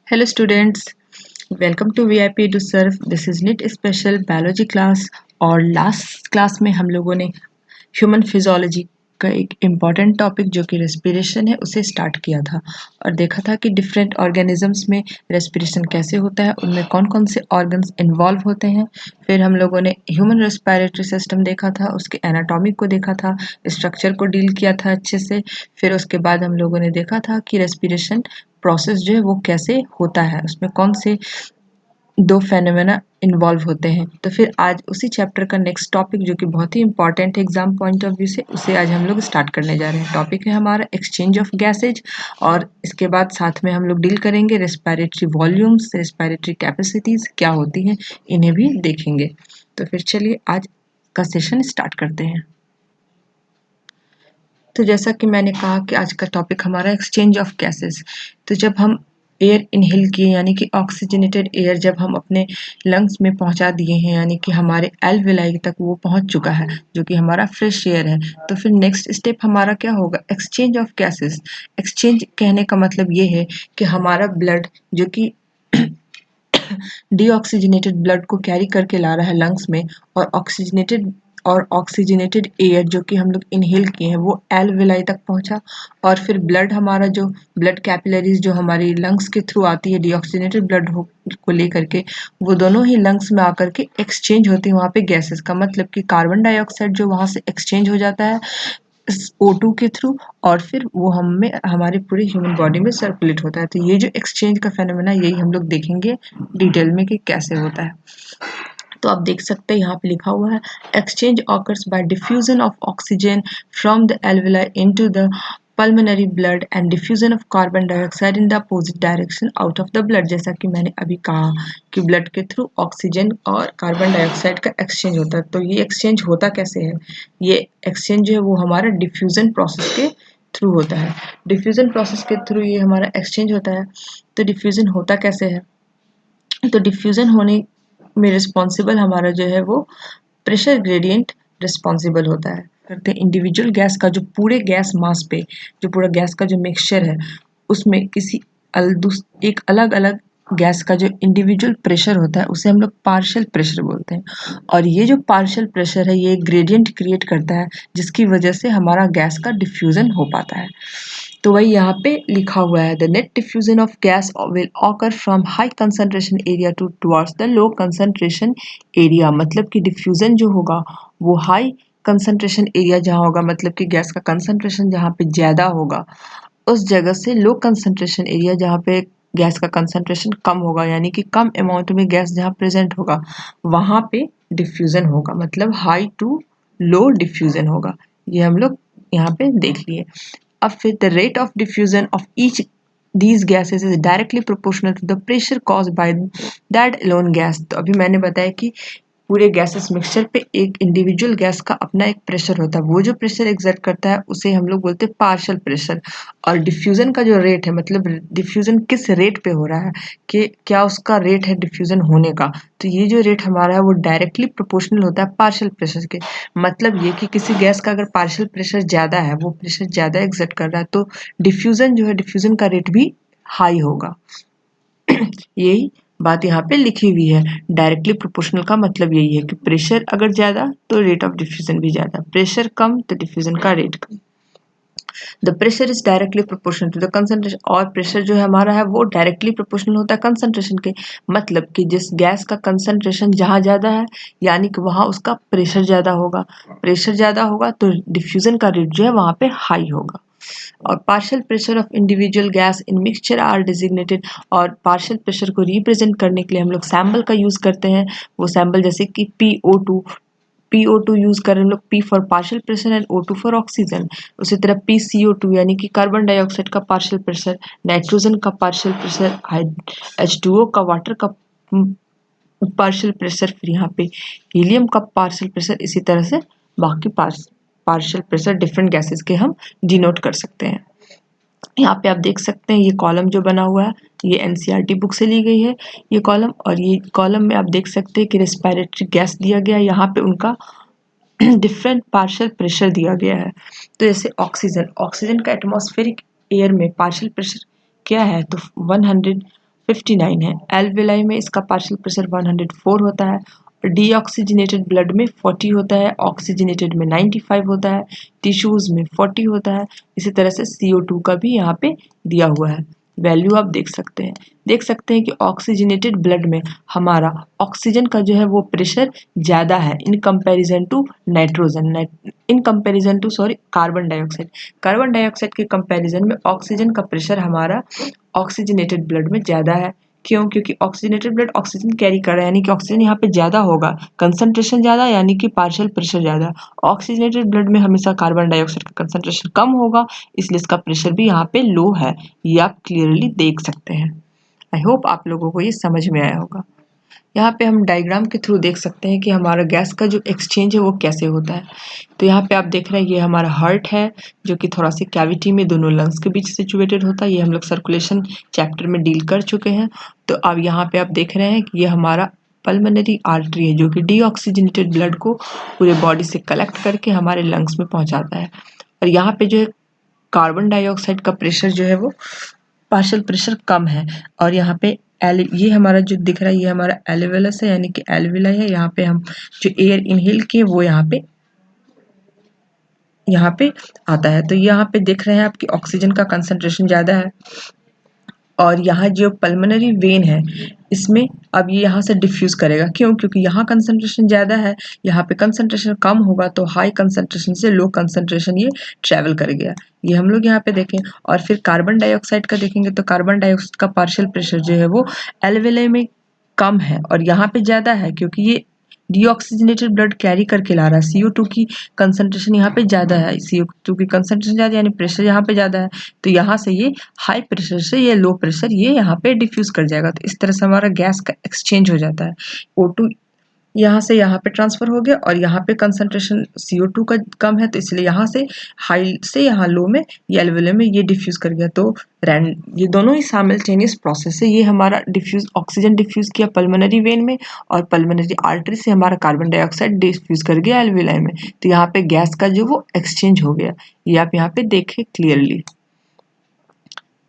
Hello students, welcome to VIP to Serve. This is NIT special biology class और last class में हम लोगों ने ह्यूमन फिजियोलॉजी का एक इम्पॉर्टेंट टॉपिक जो कि रेस्पिरेशन है उसे स्टार्ट किया था और देखा था कि डिफरेंट ऑर्गेनिजम्स में रेस्पिरेशन कैसे होता है, उनमें कौन कौन से ऑर्गन्स इन्वॉल्व होते हैं। फिर हम लोगों ने ह्यूमन रेस्पिरेटरी सिस्टम देखा था, उसके एनाटॉमी को देखा था, स्ट्रक्चर को डील किया था अच्छे से। फिर उसके बाद हम लोगों ने देखा था कि रेस्पिरेशन प्रोसेस जो है वो कैसे होता है, उसमें कौन से दो फेनोमेना इन्वॉल्व होते हैं। तो फिर आज उसी चैप्टर का नेक्स्ट टॉपिक जो कि बहुत ही इंपॉर्टेंट है एग्जाम पॉइंट ऑफ व्यू से, उसे आज हम लोग स्टार्ट करने जा रहे हैं। टॉपिक है हमारा एक्सचेंज ऑफ गैसेज और इसके बाद साथ में हम लोग डील करेंगे रेस्पिरेटरी वॉल्यूम्स, रेस्पिरेटरी कैपेसिटीज क्या होती हैं, इन्हें भी देखेंगे। तो फिर चलिए आज का सेशन स्टार्ट करते हैं। तो जैसा कि मैंने कहा कि आज का टॉपिक हमारा एक्सचेंज ऑफ गैसेस। तो जब हम एयर इनहेल किए यानी कि ऑक्सीजनेटेड एयर जब हम अपने लंग्स में पहुंचा दिए हैं, यानी कि हमारे एल्वेलाई तक वो पहुंच चुका है जो कि हमारा फ्रेश एयर है, तो फिर नेक्स्ट स्टेप हमारा क्या होगा? Exchange of gases. एक्सचेंज कहने का मतलब ये है कि हमारा ब्लड जो कि डीऑक्सीजनेटेड ब्लड को कैरी करके ला रहा है लंग्स में, और ऑक्सीजनेटेड एयर जो कि हम लोग इनहेल किए हैं वो एल्वेलाई तक पहुंचा, और फिर ब्लड हमारा जो ब्लड कैपिलरीज जो हमारी लंग्स के थ्रू आती है डीऑक्सीजनेटेड ब्लड को लेकर के, वो दोनों ही लंग्स में आकर के एक्सचेंज होती है वहाँ पे गैसेस का। मतलब कि कार्बन डाइऑक्साइड जो वहाँ से एक्सचेंज हो जाता है O2 के थ्रू, और फिर वो हमें हमारे पूरे ह्यूमन बॉडी में सर्कुलेट होता है। तो ये जो एक्सचेंज का फेनोमेना यही हम लोग देखेंगे डिटेल में कि कैसे होता है। तो आप देख सकते हैं यहाँ पे लिखा हुआ है exchange occurs by diffusion of oxygen from the alveoli into the pulmonary blood and diffusion of carbon dioxide in the opposite direction out of the blood। जैसा कि मैंने अभी कहा कि ब्लड के थ्रू ऑक्सीजन और कार्बन डाइऑक्साइड का exchange होता है। तो ये एक्सचेंज होता कैसे है? ये एक्सचेंज जो है वो हमारा डिफ्यूजन प्रोसेस के थ्रू होता है। डिफ्यूजन प्रोसेस के थ्रू ये हमारा एक्सचेंज होता है। तो डिफ्यूजन होता कैसे है? तो डिफ्यूजन होने में रिस्पॉन्सिबल हमारा जो है वो प्रेशर ग्रेडियंट रिस्पॉन्सिबल होता है। करते हैं इंडिविजुअल गैस का जो पूरे गैस मास पे जो पूरा गैस का जो मिक्सचर है उसमें किसी एक अलग अलग गैस का जो इंडिविजुअल प्रेशर होता है उसे हम लोग पार्शियल प्रेशर बोलते हैं। और ये जो पार्शियल प्रेशर है ये ग्रेडियंट क्रिएट करता है जिसकी वजह से हमारा गैस का डिफ्यूजन हो पाता है। तो वही यहाँ पे लिखा हुआ है the net diffusion of gas will occur from high concentration area to towards the low concentration area. मतलब कि डिफ्यूजन जो होगा वो हाई कंसंट्रेशन एरिया जहाँ होगा, मतलब कि गैस का कंसंट्रेशन जहाँ पे ज़्यादा होगा, उस जगह से लो कंसंट्रेशन एरिया जहाँ पे गैस का कंसंट्रेशन कम होगा, यानी कि कम अमाउंट में गैस जहाँ प्रेजेंट होगा वहाँ पे डिफ्यूजन होगा। मतलब हाई टू लो डिफ्यूजन होगा। ये हम लोग यहाँ पे देख लिए। अब फिर the rate of diffusion of each these gases is directly proportional to the pressure caused by that alone gas। तो अभी मैंने बताया कि पूरे गैसेस मिक्सचर पे एक इंडिविजुअल गैस का अपना एक प्रेशर होता है, वो जो प्रेशर एग्जर्ट करता है उसे हम लोग बोलते हैं पार्शियल प्रेशर। और डिफ्यूजन का जो रेट है, मतलब डिफ्यूजन किस रेट पे हो रहा है, कि क्या उसका रेट है डिफ्यूजन होने का, तो ये जो रेट हमारा है वो डायरेक्टली प्रोपोर्शनल होता है पार्शियल प्रेशर के। मतलब ये कि किसी गैस का अगर पार्शियल प्रेशर ज़्यादा है, वो प्रेशर ज़्यादा एग्जर्ट कर रहा है, तो डिफ्यूजन जो है डिफ्यूजन का रेट भी हाई होगा। यही बात यहाँ पे लिखी हुई है। डायरेक्टली प्रोपोर्शनल का मतलब यही है कि प्रेशर अगर ज़्यादा तो रेट ऑफ डिफ्यूजन भी ज़्यादा, प्रेशर कम तो डिफ्यूजन का रेट कम। The pressure is directly proportional to the concentration. और प्रेशर जो है हमारा है वो डायरेक्टली प्रोपोर्शनल होता है कंसंट्रेशन के। मतलब कि जिस गैस का कंसंट्रेशन जहाँ ज़्यादा है यानी कि वहाँ उसका प्रेशर ज़्यादा होगा, प्रेशर ज़्यादा होगा तो डिफ्यूजन का रेट जो है वहाँ पे हाई होगा। और partial pressure of individual gas in mixture are designated. और पार्शियल प्रेशर को रिप्रेजेंट करने के लिए हम लोग सैम्बल का यूज़ करते हैं। वो सैम्बल जैसे कि PO2 यूज़ करें हम लोग, P for partial pressure and O2 for oxygen. उसी तरह PCO2 यानी कि कार्बन डाइऑक्साइड का पार्शियल प्रेशर, नाइट्रोजन का पार्शियल प्रेशर, H2O का वाटर का पार्शियल प्रेशर, फिर यहाँ पे हीलियम का पार्शियल प्रेशर। इसी तरह से बाकी पार्शियल प्रेशर डिफरेंट गैसेस के हम डिनोट कर सकते हैं। यहाँ पे आप देख सकते हैं ये कॉलम जो बना हुआ है ये NCERT बुक से ली गई है ये कॉलम। और ये कॉलम में आप देख सकते हैं कि रेस्पिरेटरी गैस दिया गया है, यहाँ पे उनका डिफरेंट पार्शियल प्रेशर दिया गया है। तो जैसे ऑक्सीजन का एटमॉस्फेरिक एयर में पार्शियल प्रेशर क्या है, तो 59 है। एल्वेलाई में इसका पार्शियल प्रेशर 104 होता है। डीऑक्सीजनेटेड ब्लड में 40 होता है, ऑक्सीजनेटेड में 95 होता है, टिश्यूज में 40 होता है। इसी तरह से CO2 का भी यहाँ पे दिया हुआ है, वैल्यू आप देख सकते हैं कि ऑक्सीजनेटेड ब्लड में हमारा ऑक्सीजन का जो है वो प्रेशर ज़्यादा है in comparison to nitrogen, in comparison to carbon dioxide. Carbon dioxide के कंपैरिजन में ऑक्सीजन का प्रेशर हमारा ऑक्सीजनेटेड ब्लड में ज़्यादा है। क्यों? क्योंकि ऑक्सीजनेटेड ब्लड ऑक्सीजन कैरी कर रहा है, यानी कि ऑक्सीजन यहाँ पे ज़्यादा होगा, कंसंट्रेशन ज़्यादा यानी कि पार्शियल प्रेशर ज़्यादा। ऑक्सीजनेटेड ब्लड में हमेशा कार्बन डाइऑक्साइड का कंसंट्रेशन कम होगा, इसलिए इसका प्रेशर भी यहाँ पे लो है, ये आप क्लियरली देख सकते हैं। आई होप आप लोगों को ये समझ में आया होगा। यहाँ पे हम डायग्राम के थ्रू देख सकते हैं कि हमारा गैस का जो एक्सचेंज है वो कैसे होता है। तो यहाँ पे आप देख रहे हैं ये हमारा हार्ट है, जो कि थोड़ा सी कैविटी में दोनों लंग्स के बीच सिचुएटेड होता है। ये हम लोग सर्कुलेशन चैप्टर में डील कर चुके हैं। तो अब यहाँ पे आप देख रहे हैं कि ये हमारा पल्मोनरी आर्टरी है, जो कि डीऑक्सीजनेटेड ब्लड को पूरे बॉडी से कलेक्ट करके हमारे लंग्स में पहुँचाता है। और यहाँ पे जो है कार्बन डाइऑक्साइड का प्रेशर जो है वो पार्शियल प्रेशर कम है। और यहाँ पे ये हमारा जो दिख रहा है ये हमारा एल्वेलस है, यानी कि एल्वेलाई है। यहाँ पे हम जो एयर इनहेल किए वो यहाँ पे आता है। तो यहाँ पे देख रहे हैं आपकी ऑक्सीजन का कंसंट्रेशन ज़्यादा है। और यहाँ जो पल्मोनरी वेन है इसमें अब ये यहाँ से डिफ्यूज़ करेगा। क्यों? क्योंकि यहाँ कंसंट्रेशन ज़्यादा है, यहाँ पे कंसंट्रेशन कम होगा, तो हाई कंसंट्रेशन से लो कंसंट्रेशन ये ट्रैवल कर गया। ये हम लोग यहाँ पे देखें। और फिर कार्बन डाइऑक्साइड का देखेंगे तो कार्बन डाइऑक्साइड का पार्शियल प्रेशर जो है वो एल्वेलाई में कम है और यहाँ पे ज़्यादा है, क्योंकि ये डीऑक्सीजनेटेड ब्लड कैरी करके ला रहा है। CO2 की कंसंट्रेशन यहाँ पे ज़्यादा है, CO2 की कंसंट्रेशन ज़्यादा यानी प्रेशर यहाँ पे ज़्यादा है। तो यहाँ से ये हाई प्रेशर से ये लो प्रेशर ये यहाँ पे डिफ्यूज़ कर जाएगा। तो इस तरह से हमारा गैस का एक्सचेंज हो जाता है। O2 यहाँ से यहाँ पे ट्रांसफ़र हो गया और यहाँ पे कंसंट्रेशन CO2 का कम है, तो इसलिए यहाँ से हाई से यहाँ लो में ये एल्वेलाई में ये डिफ्यूज़ कर गया। तो ये दोनों ही साइमल्टेनियस प्रोसेस है। ये हमारा ऑक्सीजन डिफ्यूज़ किया पल्मोनरी वेन में और पल्मोनरी आर्टरी से हमारा कार्बन डाइऑक्साइड डिफ्यूज़ कर गया एल्वेलाई में। तो यहाँ पे गैस का जो वो एक्सचेंज हो गया, ये आप यहाँ पे देखें क्लियरली।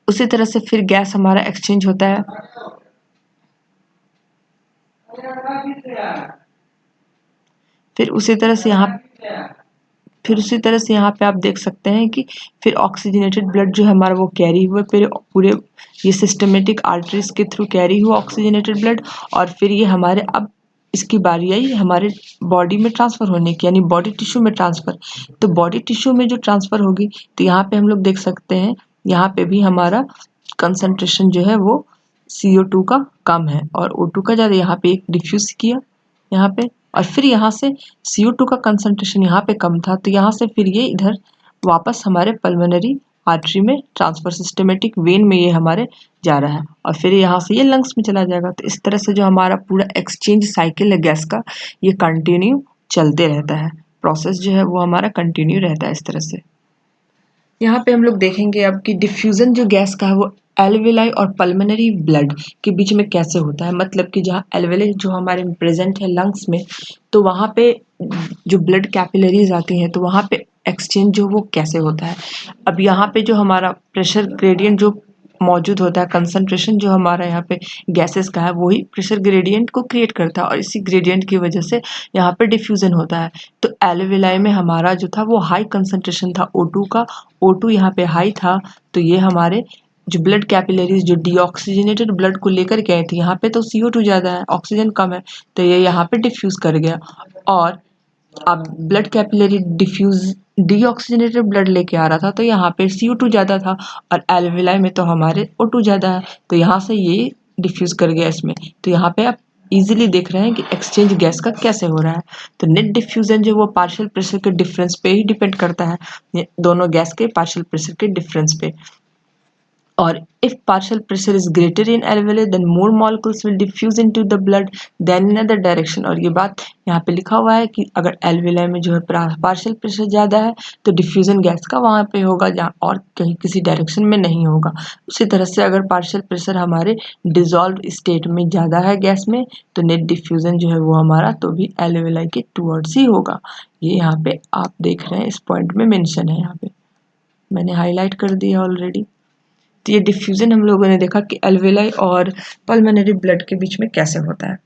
उसी तरह से फिर गैस हमारा एक्सचेंज होता है। फिर उसी तरह से यहाँ पे आप देख सकते हैं कि फिर ऑक्सीजनेटेड ब्लड जो है हमारा वो कैरी हुआ पूरे ये सिस्टमेटिक आर्टरीज के थ्रू कैरी हुआ ऑक्सीजनेटेड ब्लड। और फिर ये हमारे अब इसकी बारी आई हमारे बॉडी में ट्रांसफ़र होने की, यानी बॉडी टिश्यू में ट्रांसफ़र। तो बॉडी टिश्यू में जो ट्रांसफ़र होगी तो यहाँ पे हम लोग देख सकते हैं यहाँ पे भी हमारा कंसंट्रेशन जो है वो CO2 का कम है और O2 का ज़्यादा। यहाँ पे एक डिफ्यूज़ किया यहाँ पे, और फिर यहाँ से CO2 का कंसंट्रेशन यहाँ पे कम था, तो यहाँ से फिर ये इधर वापस हमारे पल्मोनरी आर्टरी में ट्रांसफर सिस्टमेटिक वेन में ये हमारे जा रहा है और फिर यहाँ से ये लंग्स में चला जाएगा। तो इस तरह से जो हमारा पूरा एक्सचेंज साइकिल है गैस का, ये कंटिन्यू चलते रहता है। प्रोसेस जो है वो हमारा कंटिन्यू रहता है इस तरह से। यहाँ पे हम लोग देखेंगे अब कि डिफ्यूज़न जो गैस का है वो एल्वेलाई और पल्मोनरी ब्लड के बीच में कैसे होता है। मतलब कि जहाँ एल्वेलाई जो हमारे में प्रेजेंट है लंग्स में, तो वहाँ पे जो ब्लड कैपिलरीज आती हैं तो वहाँ पे एक्सचेंज जो वो कैसे होता है। अब यहाँ पे जो हमारा प्रेशर ग्रेडियंट जो मौजूद होता है, कंसंट्रेशन जो हमारा यहाँ पे गैसेस का है वही प्रेशर ग्रेडियंट को क्रिएट करता है और इसी ग्रेडियंट की वजह से यहाँ पे डिफ्यूज़न होता है। तो एल्वेलाई में हमारा जो था वो हाई कंसंट्रेशन था O2 का, O2 यहाँ पे हाई था, तो ये हमारे जो ब्लड कैपिलरीज जो डीऑक्सीजनेटेड ब्लड को लेकर के आई थी, यहाँ पे तो CO2 ज़्यादा है, ऑक्सीजन कम है, तो ये यहाँ पे डिफ्यूज़ कर गया। और अब ब्लड कैपिलरी डीऑक्सीजनेटेड ब्लड लेके आ रहा था, तो यहाँ पे CO2 ज़्यादा था और एल्वेलाई में तो हमारे O2 ज़्यादा है, तो यहाँ से ये डिफ्यूज़ कर गया इसमें। तो यहाँ पे आप इजीली देख रहे हैं कि एक्सचेंज गैस का कैसे हो रहा है। तो नेट डिफ्यूजन जो वो पार्शियल प्रेशर के डिफरेंस पे ही डिपेंड करता है, दोनों गैस के पार्शियल प्रेशर के डिफरेंस पे। और if partial pressure is greater in alveoli then more molecules will diffuse into the blood than in other direction। और ये बात यहाँ पे लिखा हुआ है कि अगर एल्वेलाई में जो है पार्शियल प्रेशर ज़्यादा है तो डिफ्यूजन गैस का वहाँ पे होगा, जहाँ और कहीं किसी डायरेक्शन में नहीं होगा। उसी तरह से अगर पार्शियल प्रेशर हमारे डिजॉल्व स्टेट में ज़्यादा है गैस में, तो नेट डिफ्यूजन जो है वो हमारा तो भी एल्वेलाई के टूवर्ड्स ही होगा। ये यहाँ पे आप देख रहे हैं, इस पॉइंट में मेंशन है, यहाँ पे मैंने हाईलाइट कर दिया ऑलरेडी। तो ये डिफ्यूजन हम लोगों ने देखा कि एल्वेलाई और पल्मोनरी ब्लड के बीच में कैसे होता है।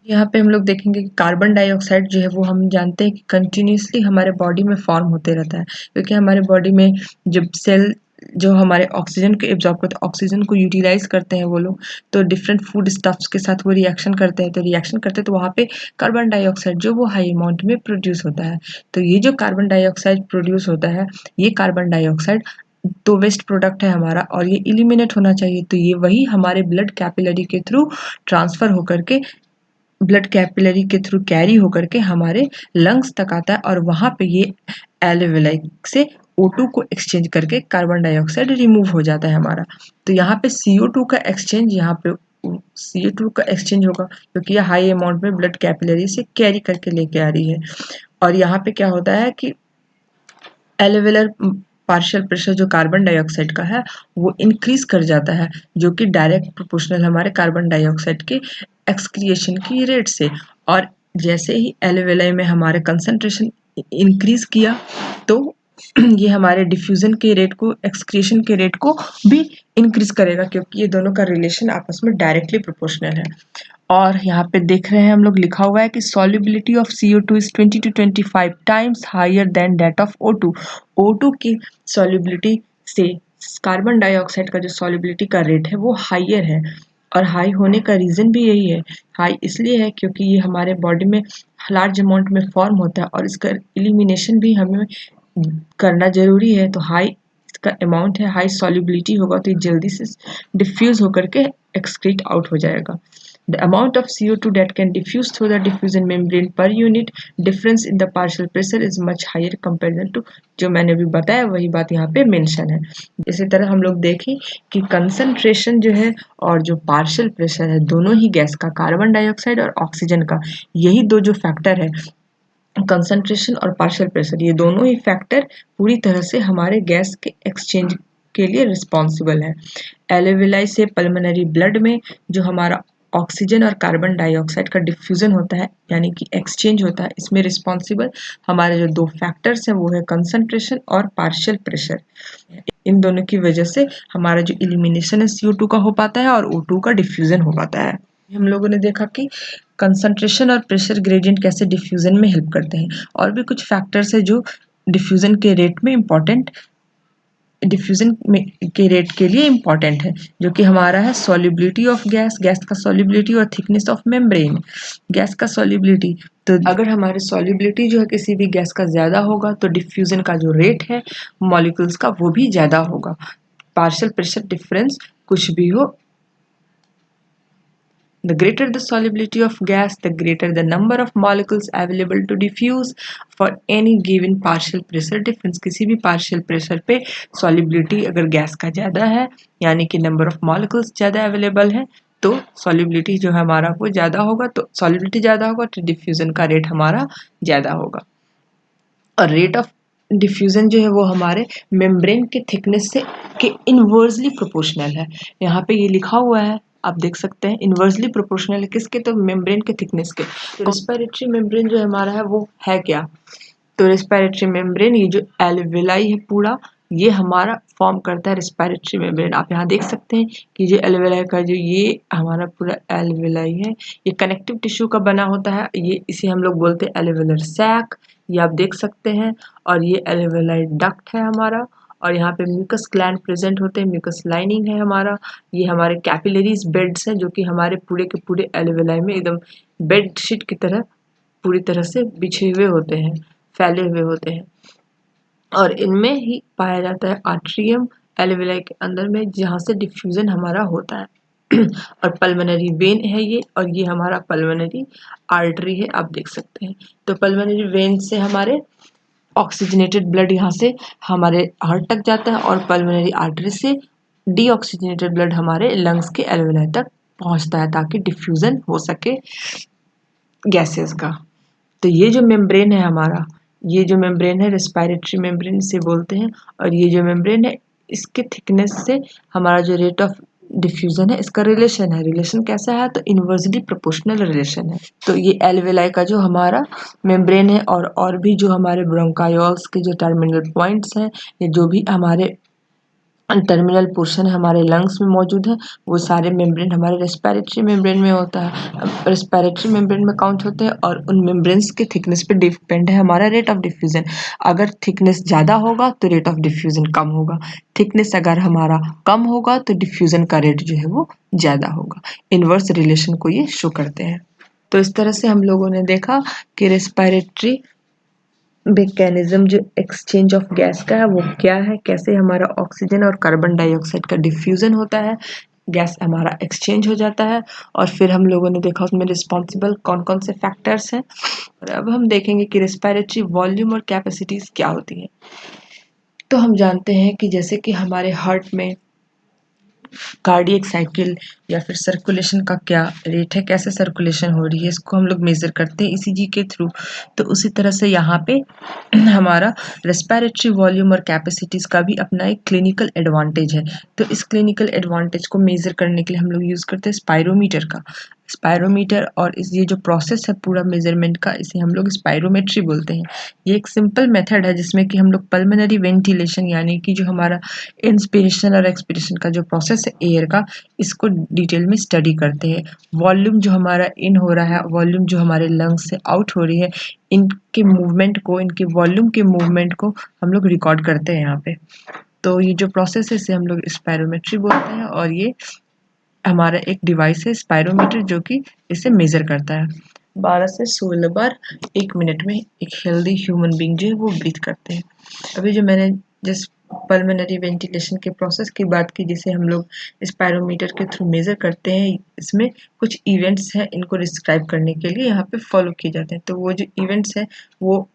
यहाँ पे हम लोग देखेंगे कि कार्बन डाइऑक्साइड जो है वो हम जानते हैं कि कंटिन्यूसली हमारे बॉडी में फॉर्म होते रहता है, क्योंकि हमारे बॉडी में जब सेल जो हमारे ऑक्सीजन को एब्जॉर्ब करते हैं, ऑक्सीजन को यूटिलाइज करते हैं वो लोग, तो डिफरेंट फूड स्टफ्स के साथ वो रिएक्शन करते हैं, तो वहाँ पे कार्बन डाइऑक्साइड जो वो हाई अमाउंट में प्रोड्यूस होता है। तो ये जो कार्बन डाइऑक्साइड प्रोड्यूस होता है, ये कार्बन डाइऑक्साइड तो वेस्ट प्रोडक्ट है हमारा और ये इलिमिनेट होना चाहिए, तो ये वही हमारे ब्लड कैपिलरी के थ्रू ट्रांसफर होकर के ब्लड कैपिलरी के थ्रू कैरी होकर के हमारे लंग्स तक आता है और वहाँ पे ये एल्वेलाई से O2 को एक्सचेंज करके कार्बन डाइऑक्साइड रिमूव हो जाता है हमारा। तो यहाँ पे CO2 का एक्सचेंज CO2 का एक्सचेंज होगा, क्योंकि ये हाई अमाउंट में ब्लड कैपिलरी से कैरी करके लेके आ रही है। और यहाँ पे क्या होता है कि एल्वेलर पार्शियल प्रेशर जो कार्बन डाइऑक्साइड का है वो इंक्रीज कर जाता है, जो कि डायरेक्ट प्रोपोर्शनल हमारे कार्बन डाइऑक्साइड के एक्सक्रिएशन की रेट से। और जैसे ही एल्वेलाई में हमारे कंसंट्रेशन इंक्रीज किया तो ये हमारे डिफ्यूजन के रेट को, एक्सक्रिएशन के रेट को भी इंक्रीज करेगा, क्योंकि ये दोनों का रिलेशन आपस में डायरेक्टली प्रोपोर्शनल है। और यहाँ पे देख रहे हैं हम लोग, लिखा हुआ है कि solubility of CO2 is 20 to 25 times higher than that of O2। O2 की solubility से कार्बन डाइऑक्साइड का जो solubility का रेट है वो हाइयर है, और हाई होने का रीज़न भी यही है। हाई इसलिए है क्योंकि ये हमारे बॉडी में लार्ज अमाउंट में फॉर्म होता है और इसका एलिमिनेशन भी हमें करना ज़रूरी है। तो हाई इसका अमाउंट है, हाई solubility होगा तो ये जल्दी से डिफ्यूज़ होकर के एक्सक्रीट आउट हो जाएगा। The amount of CO2 that can diffuse through the diffusion membrane per unit difference in the partial pressure is much higher compared to, जो मैंने अभी बताया वही बात यहाँ पे मेंशन है। इसी तरह हम लोग देखें कि कंसंट्रेशन जो है और जो पार्शियल प्रेशर है, दोनों ही गैस का, कार्बन डाइऑक्साइड और ऑक्सीजन का, यही दो जो फैक्टर है, कंसंट्रेशन और पार्शियल प्रेशर, ये दोनों ही फैक्टर पूरी तरह से हमारे गैस के एक्सचेंज के लिए रिस्पॉन्सिबल है। एल्वेलाई से पल्मोनरी ब्लड में जो हमारा ऑक्सीजन और कार्बन डाइऑक्साइड का डिफ्यूजन होता है, यानी कि एक्सचेंज होता है, इसमें रिस्पॉन्सिबल हमारे जो दो फैक्टर्स हैं वो है कंसंट्रेशन और पार्शियल प्रेशर। इन दोनों की वजह से हमारा जो इलिमिनेशन है CO2 का हो पाता है और O2 का डिफ्यूजन हो पाता है। हम लोगों ने देखा कि कंसंट्रेशन और प्रेशर ग्रेडियंट कैसे डिफ्यूजन में हेल्प करते हैं, और भी कुछ फैक्टर्स है जो डिफ्यूजन के रेट में इम्पॉर्टेंट, डिफ्यूजन में के रेट के लिए इम्पॉर्टेंट है, जो कि हमारा है सॉल्युबिलिटी ऑफ गैस, गैस का सॉल्युबिलिटी और थिकनेस ऑफ मेम्ब्रेन। गैस का सॉल्युबिलिटी, तो अगर हमारी सॉल्युबिलिटी जो है किसी भी गैस का ज़्यादा होगा तो डिफ्यूजन का जो रेट है मॉलिक्यूल्स का वो भी ज़्यादा होगा। पार्शियल प्रेशर डिफरेंस कुछ भी हो, the greater the solubility of gas, the greater the number of molecules available to diffuse for any given partial pressure difference। किसी भी partial pressure पे solubility अगर गैस का ज़्यादा है, यानी कि number of molecules ज़्यादा available है, तो solubility जो है हमारा वो ज़्यादा होगा, तो solubility ज़्यादा होगा तो diffusion का रेट हमारा ज़्यादा होगा। और रेट ऑफ डिफ्यूजन जो है वो हमारे मेम्ब्रेन के थिकनेस से के इनवर्सली प्रोपोर्शनल है। यहाँ पे ये लिखा हुआ है, आप देख सकते हैं, इनवर्सली प्रोपोर्शनल है किसके, तो मेम्ब्रेन के थिकनेस के। तो रेस्पिरेटरी मेम्ब्रेन जो हमारा है वो है क्या, तो रेस्पिरेटरी मेम्ब्रेन, ये जो एल्वेलाई है पूरा, ये हमारा फॉर्म करता है रेस्पिरेटरी मेम्ब्रेन। आप यहाँ देख सकते हैं कि जो एल्वेलाई का जो ये हमारा पूरा एल्वेलाई है, ये कनेक्टिव टिश्यू का बना होता है, ये इसे हम लोग बोलते हैं एल्वेलर सैक, ये आप देख सकते हैं। और ये एल्वेलाई डक्ट है हमारा, और यहाँ पे म्यूकस ग्लैंड प्रेजेंट होते हैं, म्यूकस लाइनिंग है हमारा। ये हमारे कैपिलरीज बेड्स हैं जो कि हमारे पूरे के पूरे एल्वेलाई में एकदम बेडशीट की तरह पूरी तरह से बिछे हुए होते हैं, फैले हुए होते हैं। और इनमें ही पाया जाता है आर्ट्रियम एल्वेलाई के अंदर में, जहाँ से डिफ्यूजन हमारा होता है। और पल्मोनरी वेन है ये, और ये हमारा पल्मोनरी आर्टरी है, आप देख सकते हैं। तो पल्मोनरी वेन से हमारे ऑक्सीजनेटेड ब्लड यहाँ से हमारे हार्ट तक जाता है, और पल्मोनरी आर्टरी से डीऑक्सीजनेटेड ब्लड हमारे लंग्स के एल्वेलाई तक पहुँचता है, ताकि डिफ्यूजन हो सके गैसेस का। तो ये जो मेम्ब्रेन है हमारा, ये जो मेम्ब्रेन है रेस्पिरेटरी मेम्ब्रेन से बोलते हैं, और ये जो मेम्ब्रेन है इसके थिकनेस से हमारा जो रेट ऑफ डिफ्यूजन है इसका रिलेशन है। रिलेशन कैसा है, तो इनवर्सली प्रोपोर्शनल रिलेशन है। तो ये एल्वेलाई का जो हमारा मेम्ब्रेन है, और भी जो हमारे ब्रोंकायोल्स के जो टर्मिनल पॉइंट्स हैं, ये जो भी हमारे टर्मिनल पोर्शन हमारे लंग्स में मौजूद है, वो सारे मेम्ब्रेन हमारे रेस्पिरेटरी मेम्ब्रेन में होता है, रेस्पिरेटरी मेम्ब्रेन में काउंट होते हैं और उन मेम्ब्रेन्स के थिकनेस पे डिपेंड है हमारा रेट ऑफ डिफ्यूजन। अगर थिकनेस ज़्यादा होगा तो रेट ऑफ डिफ्यूजन कम होगा, थिकनेस अगर हमारा कम होगा तो डिफ्यूजन का रेट जो है वो ज़्यादा होगा। इनवर्स रिलेशन को ये शो करते हैं। तो इस तरह से हम लोगों ने देखा कि रेस्पिरेटरी मैकेनिज्म जो एक्सचेंज ऑफ गैस का है वो क्या है, कैसे हमारा ऑक्सीजन और कार्बन डाइऑक्साइड का डिफ्यूजन होता है, गैस हमारा एक्सचेंज हो जाता है, और फिर हम लोगों ने देखा उसमें रिस्पॉन्सिबल कौन कौन से फैक्टर्स हैं। और अब हम देखेंगे कि रेस्पिरेटरी वॉल्यूम और कैपेसिटीज क्या होती हैं। तो हम जानते हैं कि जैसे कि हमारे हार्ट में कार्डियक साइकिल या फिर सर्कुलेशन का क्या रेट है, कैसे सर्कुलेशन हो रही है, इसको हम लोग मेजर करते हैं ईसीजी के थ्रू। तो उसी तरह से यहाँ पे हमारा रेस्पिरेटरी वॉल्यूम और कैपेसिटीज का भी अपना एक क्लिनिकल एडवांटेज है। तो इस क्लिनिकल एडवांटेज को मेजर करने के लिए हम लोग यूज करते हैं स्पायरोमीटर का। स्पायरोमीटर और इस ये जो प्रोसेस है पूरा मेजरमेंट का, इसे हम लोग स्पायरोमेट्री बोलते हैं। ये एक सिंपल मेथड है जिसमें कि हम लोग पल्मोनरी वेंटिलेशन यानी कि जो हमारा इंस्पिरेशन और एक्सपिरेशन का जो प्रोसेस है एयर का, इसको डिटेल में स्टडी करते हैं। वॉल्यूम जो हमारा इन हो रहा है, वॉल्यूम जो हमारे लंग्स से आउट हो रही है, इनके मूवमेंट को, इनके वॉल्यूम के मूवमेंट को हम लोग रिकॉर्ड करते हैं यहाँ पे। तो ये जो प्रोसेस है इसे हम लोग स्पायरोमेट्री बोलते हैं और ये हमारा एक डिवाइस है स्पायरोमीटर जो कि इसे मेजर करता है। 12 से 16 बार 1 मिनट में एक हेल्दी ह्यूमन बीइंग जो है वो ब्रीथ करते हैं। अभी जो मैंने जिस पल्मोनरी वेंटिलेशन के प्रोसेस की बात की जिसे हम लोग स्पायरोमीटर के थ्रू मेजर करते हैं, इसमें कुछ इवेंट्स हैं, इनको डिस्क्राइब करने के लिए यहाँ पे फॉलो किए जाते हैं। तो वो जो इवेंट्स हैं वो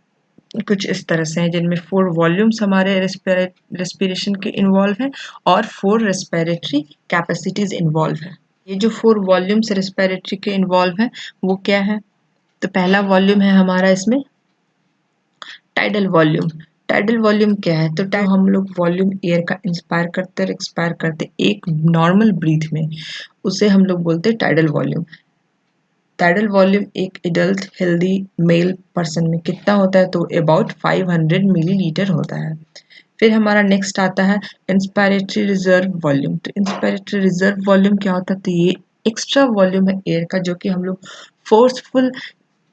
कुछ इस तरह से हैं, जिनमें 4 वॉल्यूम्स हमारे रेस्पिरेशन के इन्वॉल्व हैं और 4 रेस्पिरेटरी कैपेसिटीज इन्वॉल्व हैं। ये जो 4 वॉल्यूम्स रेस्पिरेटरी के इन्वॉल्व हैं वो क्या है? तो पहला वॉल्यूम है हमारा इसमें टाइडल वॉल्यूम। टाइडल वॉल्यूम क्या है? तो हम लोग वॉल्यूम एयर का इंस्पायर करते और एक्सपायर करते एक नॉर्मल ब्रीथ में, उसे हम लोग बोलते हैं टाइडल वॉल्यूम। टाइडल वॉल्यूम एक एडल्ट हेल्दी मेल पर्सन में कितना होता है? तो अबाउट 500 मिलीलीटर होता है। फिर हमारा नेक्स्ट आता है इंस्पायरेटरी रिजर्व वॉल्यूम। तो इंस्पायरेटरी रिजर्व वॉल्यूम क्या होता है? तो ये एक्स्ट्रा वॉल्यूम है एयर का जो कि हम लोग फोर्सफुल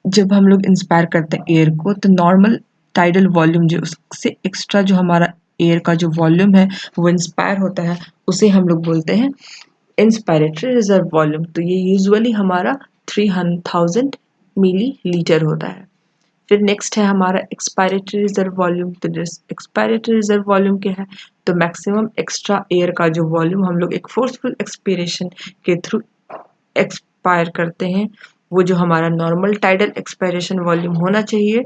जब हम लोग इंस्पायर करते हैं एयर को, तो नॉर्मल टाइडल वॉल्यूम जो उससे एक्स्ट्रा जो हमारा एयर का जो वॉल्यूम है वो इंस्पायर होता है, उसे हम लोग बोलते हैं इंस्पायरेटरी रिजर्व वॉल्यूम। तो ये यूजुअली हमारा 3000 मिलीलीटर होता है। फिर नेक्स्ट है हमारा एक्सपायरेटरी रिजर्व वॉल्यूम। तो एक्सपायरेटरी रिजर्व वॉल्यूम क्या है? तो मैक्सिमम एक्स्ट्रा एयर का जो वॉल्यूम हम लोग एक फोर्सफुल एक्सपिरेशन के थ्रू एक्सपायर करते हैं, वो जो हमारा नॉर्मल टाइडल एक्सपायरेशन वॉल्यूम होना चाहिए,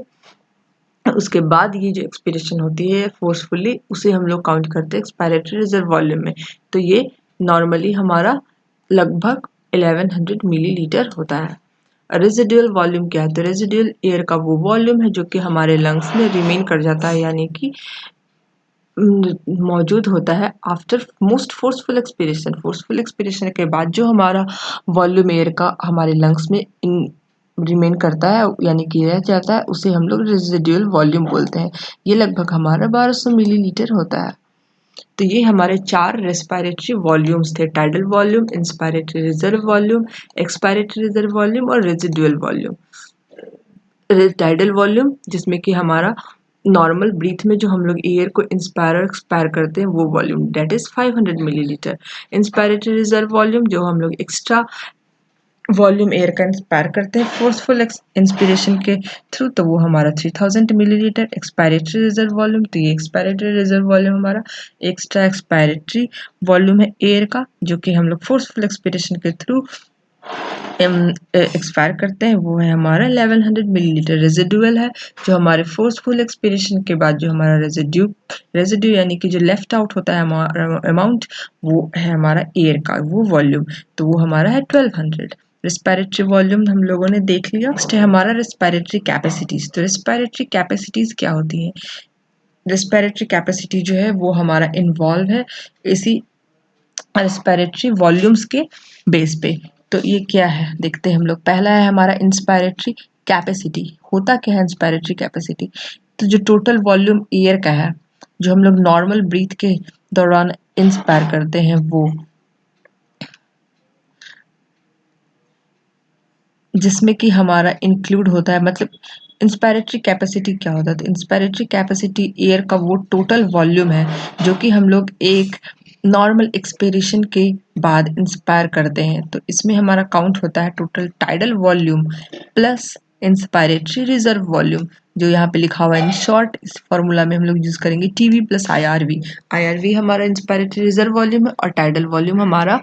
उसके बाद ये जो एक्सपिरेशन होती है फोर्सफुली, उसे हम लोग काउंट करते हैं एक्सपायरेटरी रिजर्व वॉल्यूम में। तो ये नॉर्मली हमारा लगभग 1100 मिलीलीटर होता है। रेजिडुअल वॉल्यूम क्या है? तो रेजिडुअल एयर का वो वॉल्यूम है जो कि हमारे लंग्स में रिमेन कर जाता है, यानी कि मौजूद होता है after most forceful expiration. Forceful expiration के बाद जो हमारा वॉल्यूम एयर का हमारे लंग्स में रिमेन करता है यानी कि रह जाता है, उसे हम लोग रेजिडुअल वॉल्यूम बोलते हैं। ये लगभग हमारा 1200 मिलीलीटर होता है। तो ये हमारे 4 रेस्पिरेटरी वॉल्यूम्स थे: tidal volume, inspiratory reserve volume, expiratory reserve volume और रेजिडुअल वॉल्यूम। टाइडल वॉल्यूम जिसमें कि हमारा नॉर्मल ब्रीथ में जो हम लोग एयर को इंस्पायर और एक्सपायर करते हैं वो volume, that is 500 millilitre. Inspiratory reserve volume जो हम लोग एक्स्ट्रा वॉल्यूम एयर का इंस्पायर करते हैं फोर्सफुल इंस्पिरेशन के थ्रू, तो वो हमारा 3000 मिलीलीटर। एक्सपायरेटरी रिजर्व वॉल्यूम, तो ये एक्सपायरेटरी रिजर्व वॉल्यूम हमारा एक्स्ट्रा एक्सपायरेटरी वॉल्यूम है एयर का जो कि हम लोग फोर्सफुल एक्सपिरेशन के थ्रू एक्सपायर करते हैं, वो है हमारा 1100 मिलीलीटर। रेजिडुअल है जो हमारे फोर्सफुल एक्सपिरेशन के बाद जो हमारा रेजिड्यू यानी कि जो लेफ्ट आउट होता है हमारा अमाउंट, वो है हमारा एयर का वो वॉल्यूम, तो वो हमारा है 1200। रेस्पिरेटरी वॉल्यूम हम लोगों ने देख लिया। नेक्स्ट है हमारा रेस्पिरेटरी कैपेसिटीज। तो रेस्पिरेटरी कैपेसिटीज क्या होती है? रेस्पिरेटरी कैपेसिटी जो है वो हमारा इन्वॉल्व है इसी रेस्पिरेटरी वॉल्यूम्स के बेस पे। तो ये क्या है देखते हैं हम लोग। पहला है हमारा इंस्पायरेटरी कैपेसिटी। होता क्या है इंस्पायरेटरी कैपेसिटी? तो जो टोटल वॉल्यूम एयर का है जो हम लोग नॉर्मल ब्रीथ के दौरान इंस्पायर करते हैं वो, जिसमें कि हमारा इंक्लूड होता है, मतलब इंस्पायरेटरी कैपेसिटी क्या होता है? तो इंस्पायरेटरी कैपेसिटी एयर का वो टोटल वॉल्यूम है जो कि हम लोग एक नॉर्मल एक्सपिरेशन के बाद इंस्पायर करते हैं। तो इसमें हमारा काउंट होता है total tidal volume plus inspiratory reserve volume, जो यहाँ पे लिखा हुआ है इन शॉर्ट। इस फॉर्मूला में हम लोग यूज करेंगे टीवी प्लस आईआरवी। आईआरवी हमारा इंस्पायरेटरी रिजर्व वॉल्यूम है और टाइडल वॉल्यूम हमारा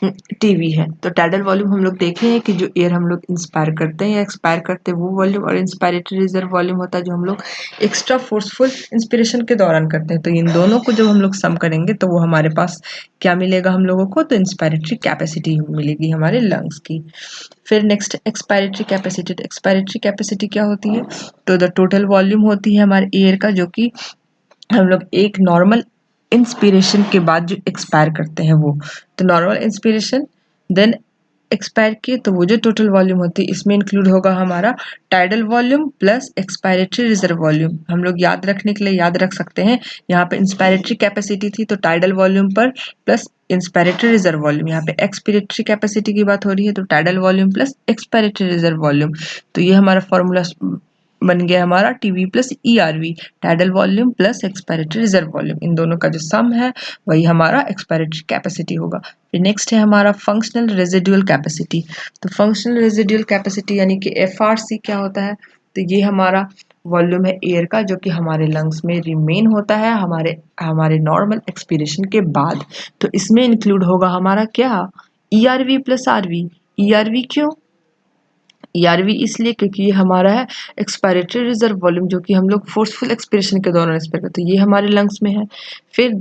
टीवी है। तो टाइडल वॉल्यूम हम लोग देखे हैं कि जो एयर हम लोग इंस्पायर करते हैं या एक्सपायर करते हैं वो वॉल्यूम, और इंस्पायरेटरी रिजर्व वॉल्यूम होता है जो हम लोग एक्स्ट्रा फोर्सफुल इंस्पिरेशन के दौरान करते हैं। तो इन दोनों को जब हम लोग सम करेंगे तो वो हमारे पास क्या मिलेगा हम लोगों को? तो इंस्पायरेटरी कैपेसिटी मिलेगी हमारे लंग्स की। फिर next expiratory capacity. Expiratory capacity क्या होती है? तो द टोटल वॉल्यूम होती है हमारे एयर का जो कि हम लोग एक नॉर्मल इंस्पिरेशन के बाद जो एक्सपायर करते हैं वो। तो नॉर्मल इंस्पिरेशन देन एक्सपायर किए तो वो जो टोटल वॉल्यूम होती है इसमें इंक्लूड होगा हमारा tidal volume plus expiratory reserve volume. हम लोग याद रखने के लिए याद रख सकते हैं, यहाँ पे इंस्पायरेटरी कैपेसिटी थी तो टाइडल वॉल्यूम पर प्लस इंस्पायरेटरी रिजर्व वॉल्यूम। यहाँ पे एक्सपिरेटरी कैपेसिटी की बात हो रही है तो tidal volume plus expiratory reserve volume. तो ये हमारा फॉर्मूला बन गया हमारा TV plus ERV, tidal volume plus expiratory reserve volume. इन दोनों का जो सम है वही हमारा एक्सपायरेटरी कैपेसिटी होगा। फिर नेक्स्ट है हमारा फंक्शनल रेजिडुअल कैपेसिटी। तो फंक्शनल रेजिडुअल कैपेसिटी यानी कि एफआरसी क्या होता है? तो ये हमारा वॉल्यूम है एयर का जो कि हमारे लंग्स में रिमेन होता है हमारे हमारे नॉर्मल एक्सपीरेशन के बाद। तो इसमें इंक्लूड होगा हमारा क्या? ERV plus RV. ईआरवी क्यों? ईआरवी इसलिए क्योंकि ये हमारा है एक्सपायरेटरी रिजर्व वॉल्यूम जो कि हम लोग फोर्सफुल एक्सपिरेशन के दौरान एक्सपायर करते हैं, ये हमारे लंग्स में है। फिर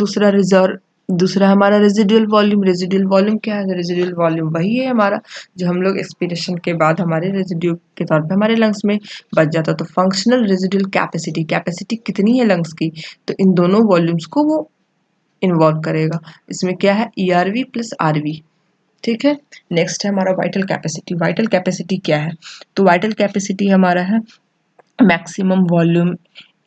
दूसरा हमारा रेजिडुअल वॉल्यूम। रेजिडुअल वॉल्यूम क्या है? रेजिडुअल वॉल्यूम वही है हमारा जो हम लोग एक्सपिरेशन के बाद हमारे रेजिड्यू के तौर पे हमारे लंग्स में बच जाता है। तो फंक्शनल रेजिडुअल कैपेसिटी, कैपेसिटी कितनी है लंग्स की, तो इन दोनों वॉल्यूम्स को वो इन्वॉल्व करेगा। इसमें क्या है? ERV plus RV. ठीक है। नेक्स्ट है हमारा वाइटल कैपेसिटी। वाइटल कैपेसिटी क्या है? तो वाइटल कैपेसिटी हमारा है मैक्सिमम वॉल्यूम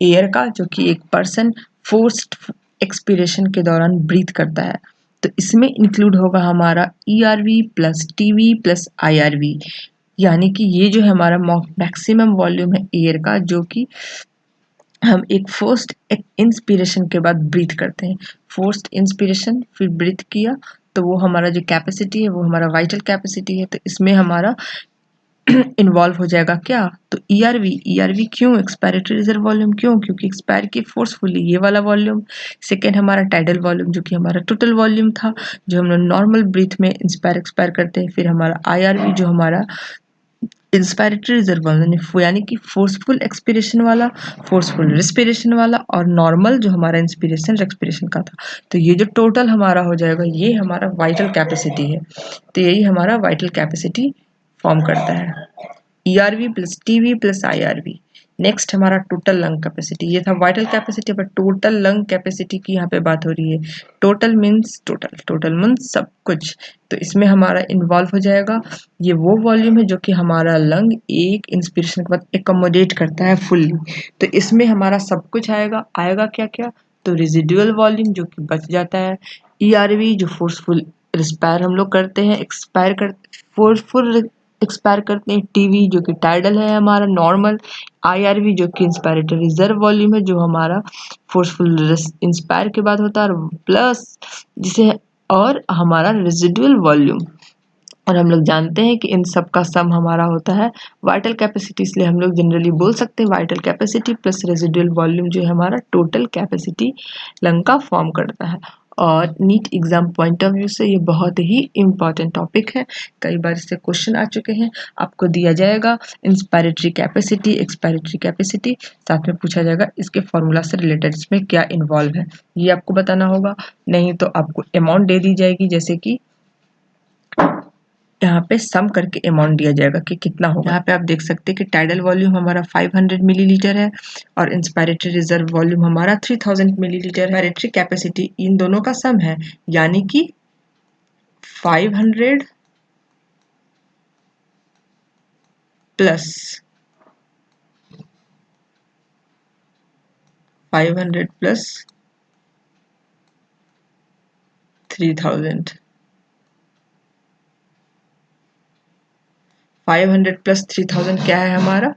एयर का जो कि एक पर्सन फोर्स्ड एक्सपीरेशन के दौरान ब्रीथ करता है। तो इसमें इंक्लूड होगा हमारा ERV plus TV plus IRV, यानी कि ये जो है हमारा मैक्सिमम वॉल्यूम है एयर का जो कि हम एक फोर्स्ड इंस्पिरेशन के बाद ब्रीथ करते हैं। फोर्स्ड इंस्पिरेशन फिर ब्रीथ किया तो वो हमारा जो कैपेसिटी है वो हमारा वाइटल कैपेसिटी है। तो इसमें हमारा इन्वॉल्व हो जाएगा क्या? तो ईआरवी। ईआरवी क्यों? एक्सपायरेटरी रिजर्व वॉल्यूम क्यों? क्योंकि एक्सपायर की फोर्सफुली ये वाला वॉल्यूम। सेकेंड हमारा टाइडल वॉल्यूम जो कि हमारा टोटल वॉल्यूम था जो हम लोग नॉर्मल ब्रीथ में इंस्पायर एक्सपायर करते हैं। फिर हमारा आईआरवी जो हमारा इंस्पायरेटरी रिजर्व वॉल्यूम यानी कि फोर्सफुल एक्सपिरेशन वाला, फोर्सफुल रिस्पिरेशन वाला और नॉर्मल जो हमारा इंस्पिरेशन एक्सपिरेशन का था। तो ये जो टोटल हमारा हो जाएगा ये हमारा वाइटल कैपेसिटी है। तो यही हमारा वाइटल कैपेसिटी फॉर्म करता है, ERV plus TV plus IRV. Next हमारा टोटल लंग कैपेसिटी। ये था वाइटल कैपेसिटी, पर टोटल लंग कैपेसिटी की यहाँ पे बात हो रही है। Total means total, total means सब कुछ। तो इसमें हमारा इन्वॉल्व हो जाएगा ये वो वॉल्यूम है जो कि हमारा लंग एक इंस्पिरेशन के बाद एकोमोडेट करता है फुल्ली। तो इसमें हमारा सब कुछ आएगा। आएगा क्या क्या? तो रेजिडुअल वॉल्यूम जो कि बच जाता है, ईआरवी जो फोर्सफुल रिस्पायर हम लोग करते हैं, एक्सपायर कर फोर्सफुल एक्सपायर करते हैं, टीवी जो कि टाइडल है हमारा नॉर्मल, आईआरवी जो कि इंस्पायरेटरी रिजर्व वॉल्यूम है जो हमारा फोर्सफुल इंस्पायर के बाद होता है, और प्लस जिसे और हमारा रेजिडुअल वॉल्यूम। और हम लोग जानते हैं कि इन सब का सम हमारा होता है वाइटल कैपेसिटी, इसलिए हम लोग जनरली बोल सकते हैं vital capacity plus residual volume जो है हमारा टोटल कैपेसिटी लंग का फॉर्म करता है। और NEET exam point of view से ये बहुत ही इम्पॉर्टेंट टॉपिक है, कई बार इससे क्वेश्चन आ चुके हैं। आपको दिया जाएगा इंस्पायरेटरी कैपेसिटी, एक्सपायरेटरी कैपेसिटी, साथ में पूछा जाएगा इसके फॉर्मूला से रिलेटेड इसमें क्या इन्वॉल्व है, ये आपको बताना होगा। नहीं तो आपको अमाउंट दे दी जाएगी, जैसे कि यहाँ पे सम करके अमाउंट दिया जाएगा कि कितना होगा। यहाँ पे आप देख सकते हैं कि टाइडल वॉल्यूम हमारा 500 मिलीलीटर है और इंस्पायरेटरी रिजर्व वॉल्यूम हमारा 3000 मिलीलीटर है। इंस्पायरेटरी कैपेसिटी इन दोनों का सम है, यानी कि 500 प्लस 500 प्लस 3000 500 प्लस 3000 क्या है हमारा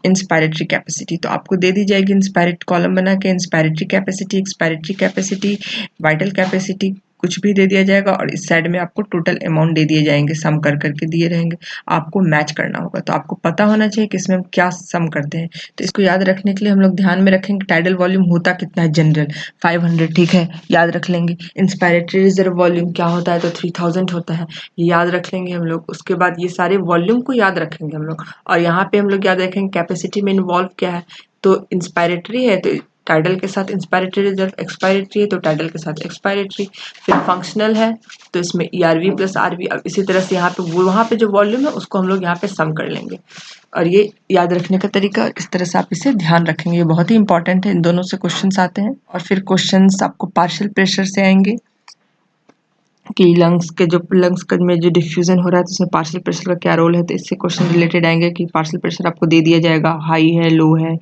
इंस्पायरेटरी कैपेसिटी। तो आपको दे दी जाएगी इंस्पायरेट कॉलम बना के inspiratory capacity, expiratory capacity, vital capacity कुछ भी दे दिया जाएगा और इस साइड में आपको टोटल अमाउंट दे दिए जाएंगे, सम कर करके दिए रहेंगे, आपको मैच करना होगा। तो आपको पता होना चाहिए कि इसमें हम क्या सम करते हैं। तो इसको याद रखने के लिए हम लोग ध्यान में रखेंगे टाइडल वॉल्यूम होता कितना है, जनरल 500, ठीक है, याद रख लेंगे। इंस्पायरेटरी रिजर्व वॉल्यूम क्या होता है, तो 3000 होता है, ये याद रख लेंगे हम लोग। उसके बाद ये सारे वॉल्यूम को याद रखेंगे हम लोग, और यहाँ पे हम लोग याद रखेंगे कैपेसिटी में इन्वॉल्व क्या है। तो इंस्पायरेटरी है तो टाइडल के साथ इंस्पायरेटरी रिजर्व, एक्सपायरेटरी है तो टाइडल के साथ एक्सपायरेटरी, फिर फंक्शनल है तो इसमें ईआरवी प्लस आरवी। अब इसी तरह से यहाँ पे वहाँ पे जो वॉल्यूम है उसको हम लोग यहाँ पे सम कर लेंगे। और ये याद रखने का तरीका इस तरह से आप इसे ध्यान रखेंगे, ये बहुत ही इंपॉर्टेंट है, इन दोनों से क्वेश्चंस आते हैं। और फिर क्वेश्चंस आपको पार्शियल प्रेशर से आएंगे कि लंग्स में जो डिफ्यूजन हो रहा है तो उसमें पार्शियल प्रेशर का क्या रोल है। तो इससे क्वेश्चन रिलेटेड आएंगे कि पार्शियल प्रेशर आपको दे दिया जाएगा, हाई है, लो है,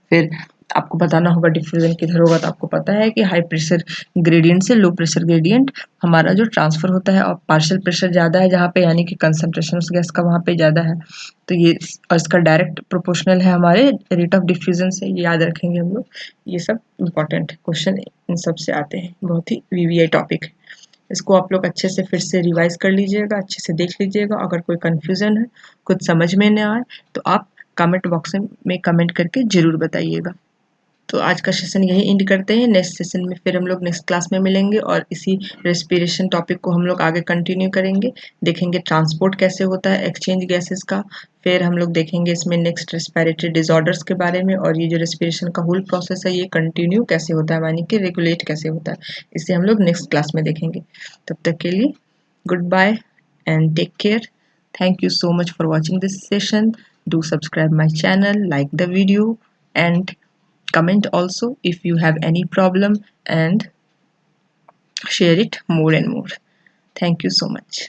फिर आपको बताना होगा डिफ्यूजन किधर होगा। तो आपको पता है कि हाई प्रेशर ग्रेडियंट से लो प्रेशर ग्रेडियंट हमारा जो ट्रांसफर होता है, और पार्शियल प्रेशर ज़्यादा है जहाँ पे, यानी कि कंसंट्रेशन उस गैस का वहाँ पे ज़्यादा है, तो ये और इसका डायरेक्ट प्रोपोर्शनल है हमारे रेट ऑफ डिफ्यूजन से, ये याद रखेंगे हम लोग। ये सब इंपॉर्टेंट क्वेश्चन इन सब से आते हैं, बहुत ही वीवीआई टॉपिक है। इसको आप लोग अच्छे से फिर से रिवाइज कर लीजिएगा, अच्छे से देख लीजिएगा। अगर कोई कंफ्यूजन है, कुछ समझ में न आए तो आप कमेंट बॉक्स में कमेंट करके ज़रूर बताइएगा। तो आज का सेशन यही एंड करते हैं, नेक्स्ट सेशन में फिर हम लोग नेक्स्ट क्लास में मिलेंगे और इसी रेस्पिरेशन टॉपिक को हम लोग आगे कंटिन्यू करेंगे, देखेंगे ट्रांसपोर्ट कैसे होता है एक्सचेंज गैसेस का। फिर हम लोग देखेंगे इसमें नेक्स्ट रेस्पिरेटरी डिसऑर्डर्स के बारे में, और ये जो रेस्पिरेशन का होल प्रोसेस है ये कंटिन्यू कैसे होता है, यानी कि रेगुलेट कैसे होता है, इसे हम लोग नेक्स्ट क्लास में देखेंगे। तब तक के लिए good bye and take care. Thank you so much for watching this session. Do subscribe my channel, like the video, and comment also if you have any problem, and share it more and more. Thank you so much.